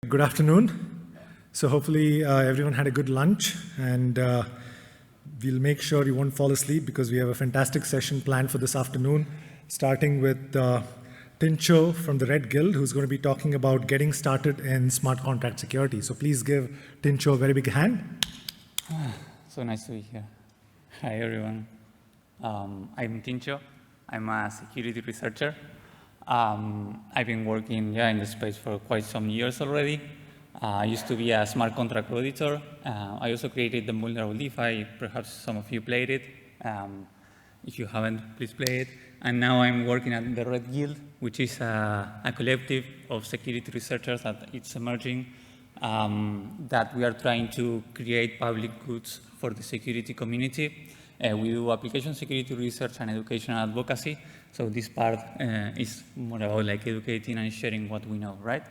Good afternoon. So hopefully everyone had a good lunch, and we'll make sure you won't fall asleep because we have a fantastic session planned for this afternoon, starting with Tincho from the Red Guild, who's going to be talking about getting started in smart contract security. So please give Tincho a very big hand. So nice to be here. Hi, everyone. I'm Tincho. I'm a security researcher. I've been working in the space for quite some years already. I used to be a smart contract auditor. I also created the vulnerable DeFi. Perhaps some of you played it. If you haven't, please play it. And now I'm working at the Red Guild, which is a collective of security researchers that it's emerging, that we are trying to create public goods for the security community. We do application security research and educational advocacy. So this part is more about like educating and sharing what we know, right?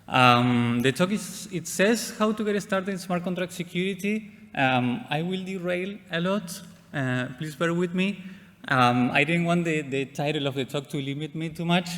The talk it says how to get started in smart contract security. I will derail a lot. Please bear with me. I didn't want the title of the talk to limit me too much.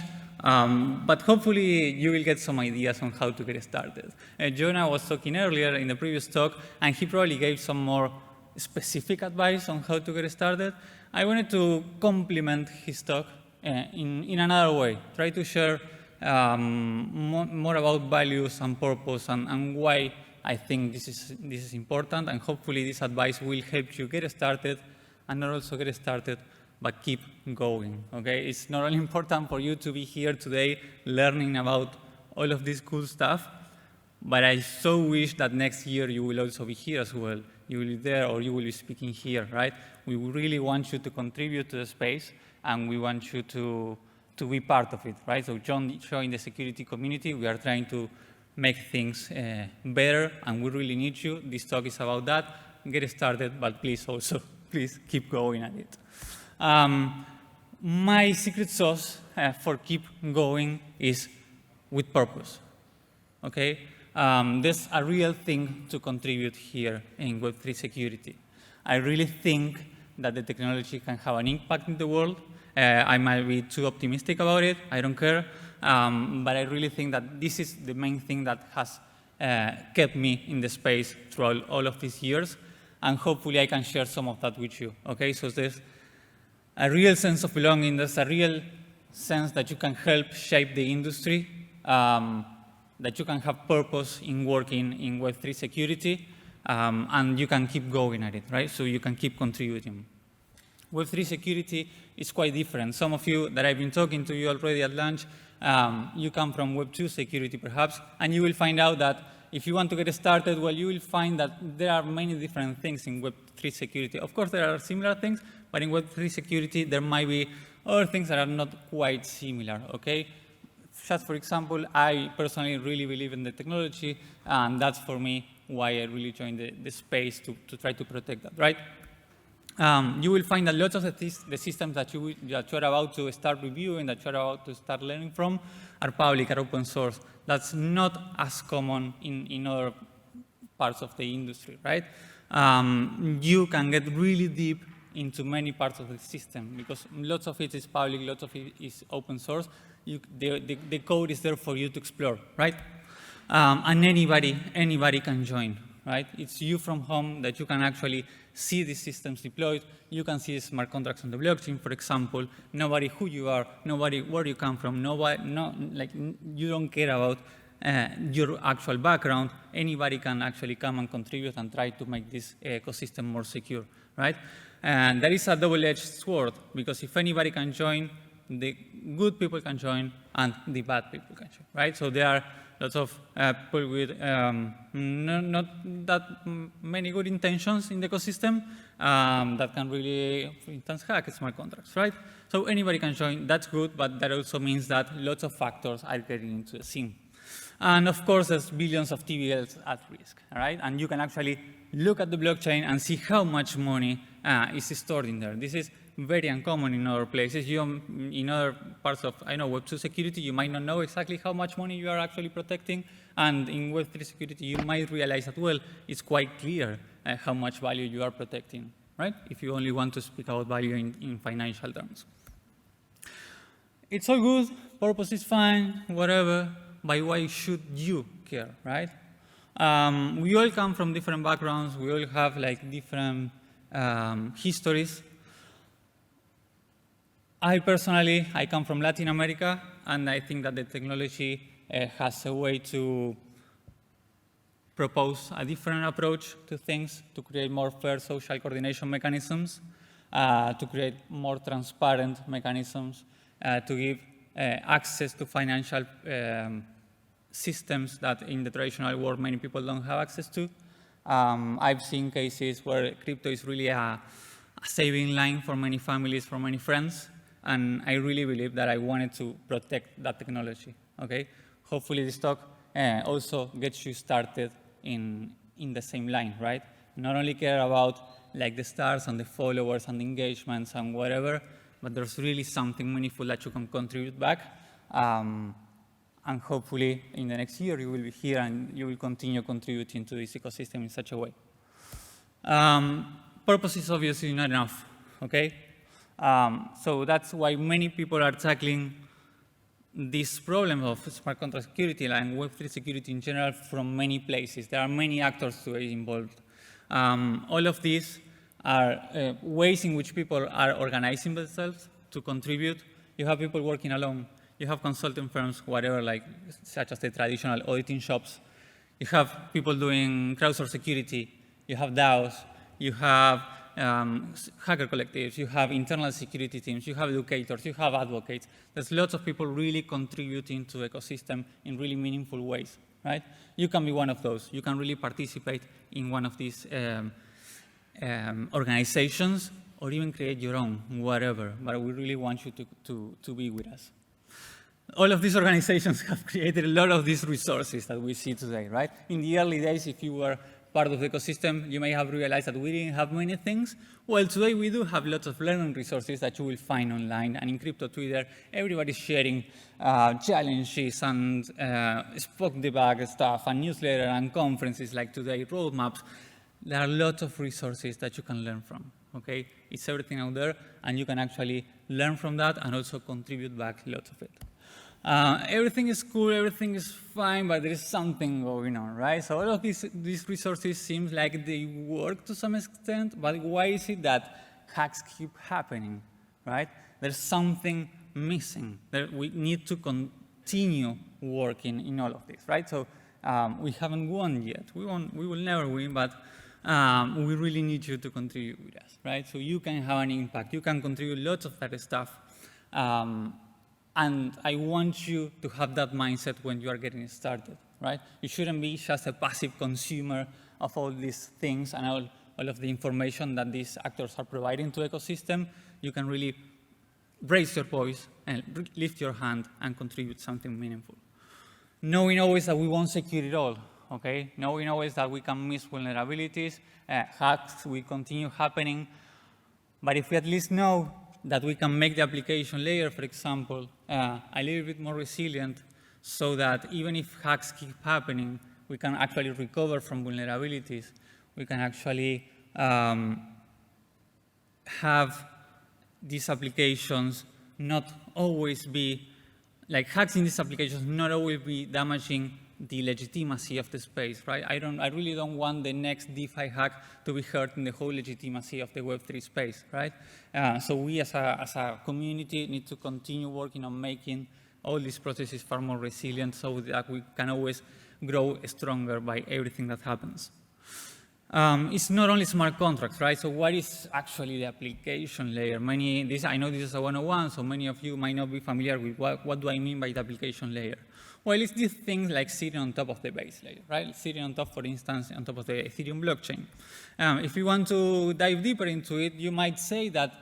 But hopefully you will get some ideas on how to get started. Jonah was talking earlier in the previous talk, and he probably gave some more specific advice on how to get started. I wanted to complement his talk in another way, try to share more about values and purpose and why I think this is important, and hopefully this advice will help you get started and not also get started, but keep going, okay? It's not only important for you to be here today learning about all of this cool stuff, but I so wish that next year you will also be here as well. You will be there or you will be speaking here, right? We really want you to contribute to the space, and we want you to be part of it, right? So join the security community. We are trying to make things better, and we really need you. This talk is about that. Get started, but please keep going at it. My secret sauce for keep going is with purpose, okay? There's a real thing to contribute here in Web3 security. I really think that the technology can have an impact in the world. I might be too optimistic about it, I don't care, but I really think that this is the main thing that has kept me in the space throughout all of these years, and hopefully I can share some of that with you, okay? So there's a real sense of belonging, there's a real sense that you can help shape the industry, that you can have purpose in working in Web3 security, and you can keep going at it, right? So you can keep contributing. Web3 security is quite different. Some of you that I've been talking to you already at lunch, you come from Web2 security perhaps, and you will find out that if you want to get started, well, you will find that there are many different things in Web3 security. Of course, there are similar things, but in Web3 security, there might be other things that are not quite similar, okay? Just for example, I personally really believe in the technology, and that's for me why I really joined the space to try to protect that, right? You will find that lots of the systems that you're about to start reviewing, that you're about to start learning from, are public, are open source. That's not as common in other parts of the industry, right? You can get really deep into many parts of the system because lots of it is public, lots of it is open source. The code is there for you to explore, right? And anybody can join, right? It's you from home that you can actually see the systems deployed. You can see the smart contracts on the blockchain, for example. Nobody who you are, nobody where you come from, you don't care about your actual background. Anybody can actually come and contribute and try to make this ecosystem more secure, right? And that is a double-edged sword, because if anybody can join, the good people can join and the bad people can join, right? So there are lots of people with not that many good intentions in the ecosystem that can really, for instance, hack smart contracts, right? So anybody can join, that's good, but that also means that lots of factors are getting into the scene. And of course, there's billions of TVLs at risk, all right? And you can actually look at the blockchain and see how much money is stored in there. This is very uncommon in other places. In other parts of, Web2 security, you might not know exactly how much money you are actually protecting. And in Web3 security, you might realize that, well, it's quite clear how much value you are protecting, right? If you only want to speak about value in financial terms. It's all good, purpose is fine, whatever. but why should you care, right? We all come from different backgrounds. We all have like different histories. I come from Latin America, and I think that the technology has a way to propose a different approach to things, to create more fair social coordination mechanisms, to create more transparent mechanisms, to give access to financial systems that in the traditional world many people don't have access to. I've seen cases where crypto is really a saving line for many families, for many friends, and I really believe that I wanted to protect that technology, okay? Hopefully this talk also gets you started in the same line, right? Not only care about like the stars and the followers and the engagements and whatever, but there's really something meaningful that you can contribute back. And hopefully in the next year you will be here and you will continue contributing to this ecosystem in such a way. Purpose is obviously not enough, okay? So that's why many people are tackling this problem of smart contract security and Web3 security in general from many places. There are many actors today involved. All of these are ways in which people are organizing themselves to contribute. You have people working alone. You have consulting firms, whatever, like such as the traditional auditing shops. You have people doing crowdsourced security. You have DAOs. You have hacker collectives. You have internal security teams. You have educators. You have advocates. There's lots of people really contributing to the ecosystem in really meaningful ways, right? You can be one of those. You can really participate in one of these organizations or even create your own, whatever. But we really want you to be with us. All of these organizations have created a lot of these resources that we see today, right? In the early days, if you were part of the ecosystem, you may have realized that we didn't have many things. Well, today we do have lots of learning resources that you will find online. And in crypto Twitter, everybody's sharing challenges and spoke debug stuff and newsletter and conferences like today, roadmaps. There are lots of resources that you can learn from, okay? It's everything out there, and you can actually learn from that and also contribute back lots of it. Everything is cool, everything is fine, but there is something going on, right? So all of these resources seems like they work to some extent, but why is it that hacks keep happening, right? There's something missing. We need to continue working in all of this, right? So we haven't won yet. We will never win, but we really need you to contribute with us, right? So you can have an impact. You can contribute lots of that stuff. And I want you to have that mindset when you are getting started, right? You shouldn't be just a passive consumer of all these things and all of the information that these actors are providing to the ecosystem. You can really raise your voice and lift your hand and contribute something meaningful. Knowing always that we won't secure it all, okay? Knowing always that we can miss vulnerabilities, hacks will continue happening. But if we at least know that we can make the application layer, for example, a little bit more resilient so that even if hacks keep happening, we can actually recover from vulnerabilities. We can actually have these applications not always be, like hacks in these applications not always be damaging the legitimacy of the space, right? I really don't want the next DeFi hack to be hurting the whole legitimacy of the Web3 space, right? So we as a community need to continue working on making all these processes far more resilient so that we can always grow stronger by everything that happens. It's not only smart contracts, right? So what is actually the application layer? I know this is a 101, so many of you might not be familiar with what do I mean by the application layer. Well, it's these things like sitting on top of the base layer, right? Sitting on top, for instance, on top of the Ethereum blockchain. If you want to dive deeper into it, you might say that,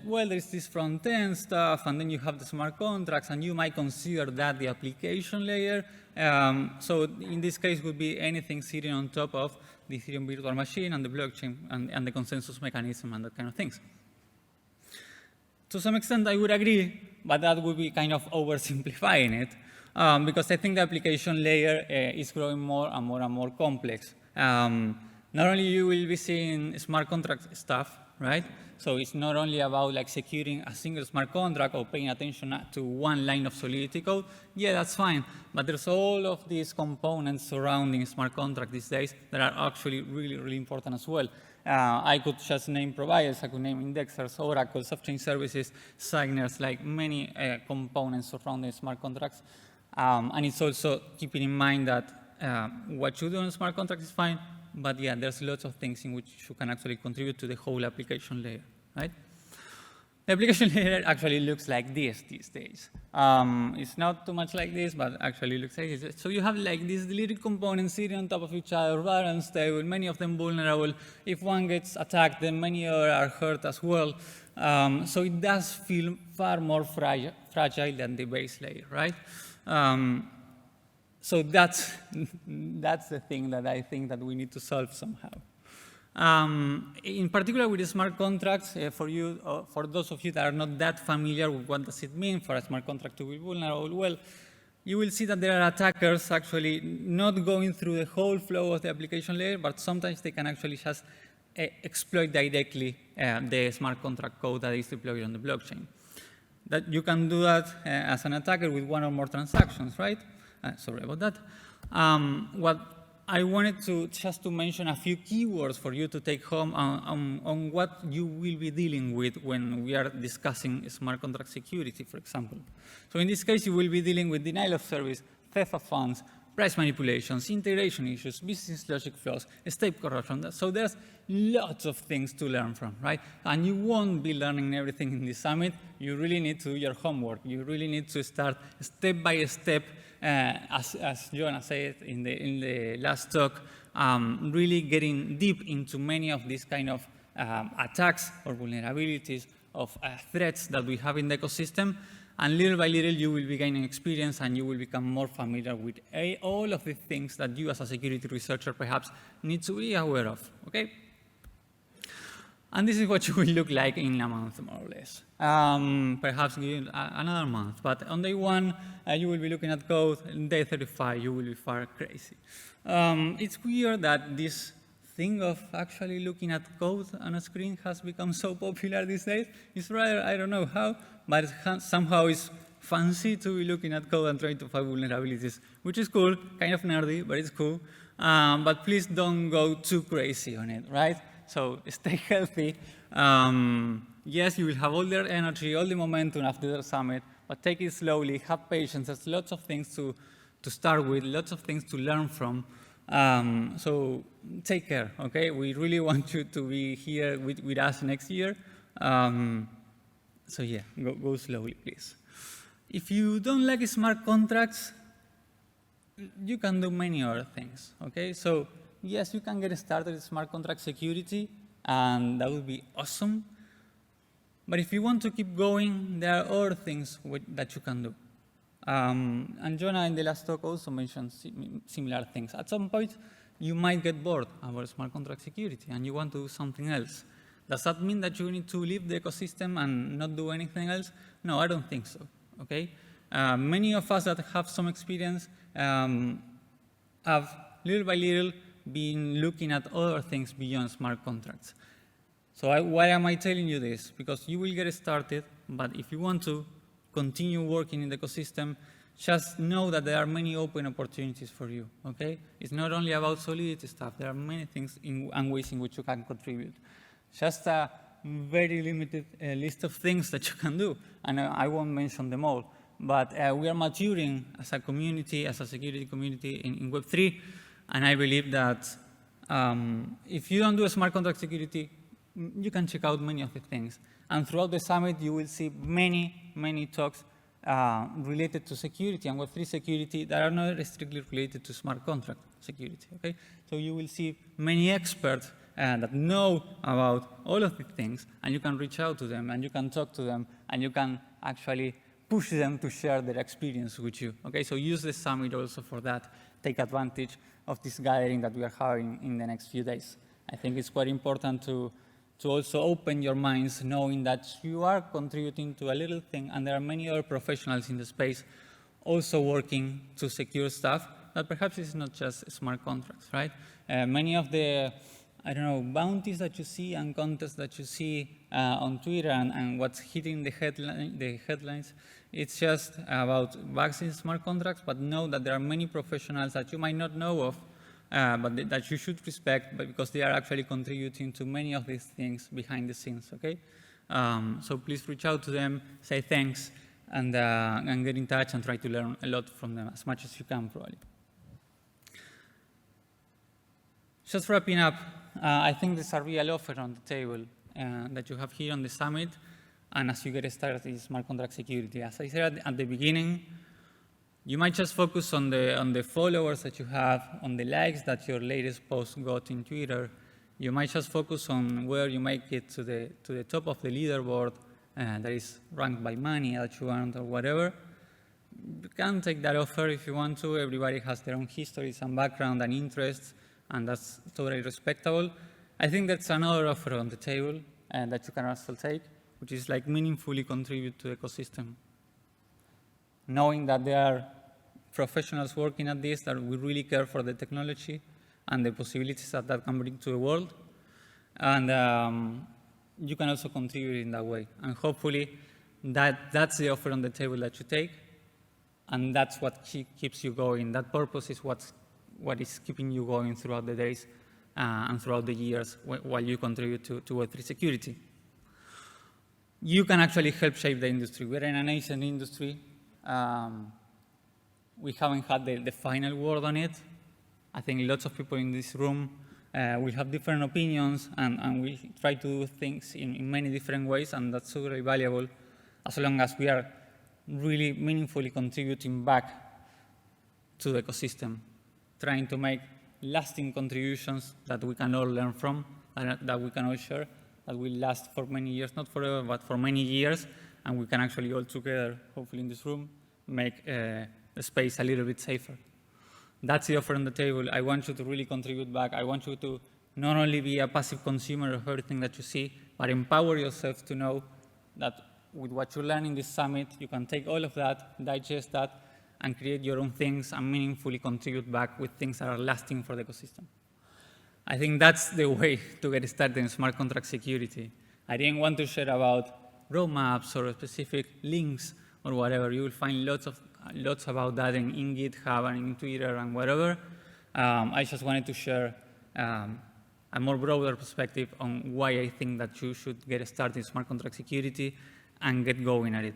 well, there's this front-end stuff, and then you have the smart contracts, and you might consider that the application layer. So in this case, would be anything sitting on top of the Ethereum virtual machine and the blockchain and the consensus mechanism and that kind of things. To some extent, I would agree, but that would be kind of oversimplifying it. Because I think the application layer is growing more and more and more complex. Not only you will be seeing smart contract stuff, right? So it's not only about like securing a single smart contract or paying attention to one line of Solidity code. Yeah, that's fine. But there's all of these components surrounding smart contract these days that are actually really, really important as well. I could just name providers, I could name indexers, oracles, off-chain services, signers, like many components surrounding smart contracts. And it's also keeping in mind that what you do on smart contracts is fine, but yeah, there's lots of things in which you can actually contribute to the whole application layer, right? The application layer actually looks like this these days. It's not too much like this, but actually looks like this. So you have like these deleted components sitting on top of each other, rather unstable, many of them vulnerable. If one gets attacked, then many others are hurt as well. So it does feel far more fragile than the base layer, right? So that's the thing that I think that we need to solve somehow. In particular with the smart contracts, for those of you that are not that familiar with what does it mean for a smart contract to be vulnerable, well, you will see that there are attackers actually not going through the whole flow of the application layer, but sometimes they can actually just exploit directly the smart contract code that is deployed on the blockchain. That you can do that as an attacker with one or more transactions, right? Sorry about that. What I wanted just to mention a few keywords for you to take home on what you will be dealing with when we are discussing smart contract security, for example. So in this case, you will be dealing with denial of service, theft of funds, price manipulations, integration issues, business logic flaws, state corruption. So there's lots of things to learn from, right? And you won't be learning everything in this summit. You really need to do your homework. You really need to start step by step, as Jonah said in the last talk, really getting deep into many of these kind of attacks or vulnerabilities of threats that we have in the ecosystem. And little by little, you will be gaining experience and you will become more familiar with all of the things that you as a security researcher perhaps need to be aware of, okay? And this is what you will look like in a month, more or less. Perhaps another month. But on day 1, you will be looking at code. On day 35, you will be far crazy. It's weird that this thing of actually looking at code on a screen has become so popular these days. It's rather, I don't know how, but somehow it's fancy to be looking at code and trying to find vulnerabilities, which is cool, kind of nerdy, but it's cool. But please don't go too crazy on it, right? So stay healthy. Yes, you will have all the energy, all the momentum after the summit, but take it slowly, have patience. There's lots of things to start with, lots of things to learn from. So take care, okay? We really want you to be here with us next year. So yeah, go slowly, please. If you don't like smart contracts, you can do many other things, okay? So yes, you can get started with smart contract security, and that would be awesome. But if you want to keep going, there are other things that you can do. And Jonah in the last talk also mentioned similar things. At some point, you might get bored about smart contract security and you want to do something else. Does that mean that you need to leave the ecosystem and not do anything else? No, I don't think so, okay? Many of us that have some experience have little by little been looking at other things beyond smart contracts. So why am I telling you this? Because you will get started, but if you want to continue working in the ecosystem, just know that there are many open opportunities for you, okay? It's not only about Solidity stuff. There are many things and ways in which you can contribute. Just a very limited list of things that you can do, and I won't mention them all. But we are maturing as a community, as a security community in Web3, and I believe that if you don't do a smart contract security, you can check out many of the things. And throughout the summit, you will see many talks related to security and Web3 security that are not strictly related to smart contract security, okay? So you will see many experts that know about all of the things, and you can reach out to them, and you can talk to them, and you can actually push them to share their experience with you, okay? So use the summit also for that. Take advantage of this gathering that we are having in the next few days. I think it's quite important to also open your minds, knowing that you are contributing to a little thing, and there are many other professionals in the space also working to secure stuff that perhaps is not just smart contracts, right? Many of the I don't know, bounties that you see and contests that you see on Twitter and what's hitting the headlines. It's just about bugs in smart contracts, but know that there are many professionals that you might not know of, but that you should respect, but because they are actually contributing to many of these things behind the scenes, okay? So please reach out to them, say thanks, and get in touch and try to learn a lot from them, as much as you can, probably. Just wrapping up, I think there's a real offer on the table that you have here on the summit, and as you get started in smart contract security. As I said at the beginning, you might just focus on the followers that you have, on the likes that your latest post got in Twitter. You might just focus on where you make it to the top of the leaderboard that is ranked by money that you earned or whatever. You can take that offer if you want to. Everybody has their own histories and background and interests, and that's totally respectable. I think that's another offer on the table that you can also take, which is like meaningfully contribute to the ecosystem. Knowing that there are professionals working at this that we really care for the technology and the possibilities that can bring to the world. And you can also contribute in that way. And hopefully that's the offer on the table that you take, and that's what keeps you going. That purpose is what is keeping you going throughout the days and throughout the years while you contribute to Web3 security. You can actually help shape the industry. We're in a nascent industry. We haven't had the final word on it. I think lots of people in this room will have different opinions, and we try to do things in many different ways, and that's really valuable as long as we are really meaningfully contributing back to the ecosystem, trying to make lasting contributions that we can all learn from, and that we can all share, that will last for many years, not forever, but for many years, and we can actually all together, hopefully in this room, make the space a little bit safer. That's the offer on the table. I want you to really contribute back. I want you to not only be a passive consumer of everything that you see, but empower yourself to know that with what you learn in this summit, you can take all of that, digest that, and create your own things and meaningfully contribute back with things that are lasting for the ecosystem. I think that's the way to get started in smart contract security. I didn't want to share about roadmaps or specific links or whatever. You will find lots about that in GitHub and in Twitter and whatever. I just wanted to share a more broader perspective on why I think that you should get started in smart contract security and get going at it.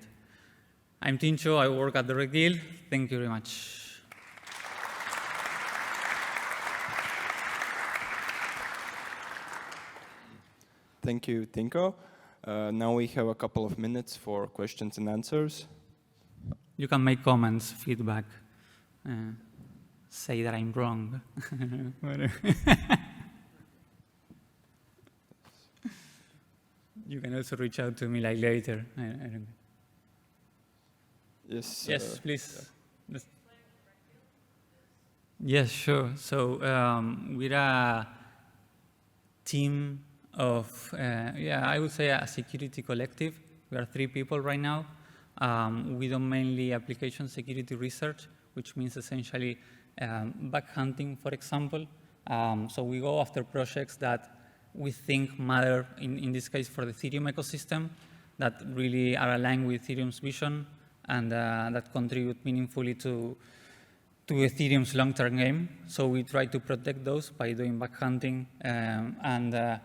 I'm Tincho. I work at the Red Guild. Thank you very much. Thank you, Tinko. Now we have a couple of minutes for questions and answers. You can make comments, feedback, say that I'm wrong. You can also reach out to me like later. I don't know. Yes. Yes, please. Yes, sure. So we're a team of, I would say a security collective. We are 3 people right now. We do mainly application security research, which means essentially bug hunting, for example. So we go after projects that we think matter, in this case for the Ethereum ecosystem, that really are aligned with Ethereum's vision and that contribute meaningfully to Ethereum's long-term game. So we try to protect those by doing bug hunting, and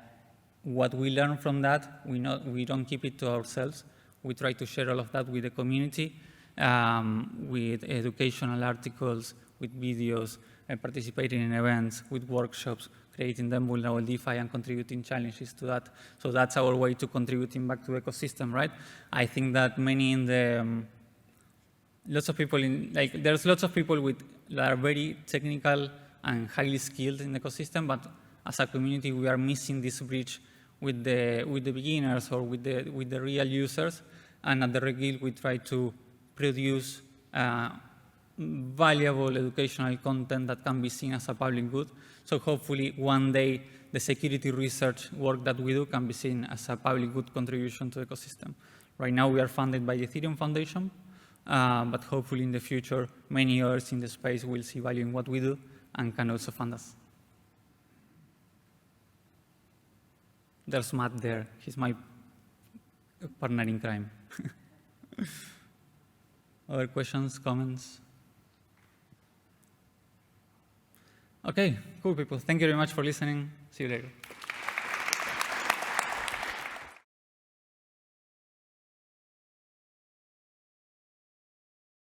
what we learn from that, we don't keep it to ourselves. We try to share all of that with the community, with educational articles, with videos, participating in events, with workshops, creating them vulnerable DeFi and contributing challenges to that. So that's our way to contributing back to the ecosystem, right? I think that lots of people there's lots of people that are very technical and highly skilled in the ecosystem, but as a community, we are missing this bridge with the beginners or with the real users. And at the Red Guild, we try to produce valuable educational content that can be seen as a public good. So hopefully one day the security research work that we do can be seen as a public good contribution to the ecosystem. Right now we are funded by the Ethereum Foundation, but hopefully in the future many others in the space will see value in what we do and can also fund us. There's Matt there. He's my partner in crime. Other questions, comments? Okay, cool people. Thank you very much for listening. See you later.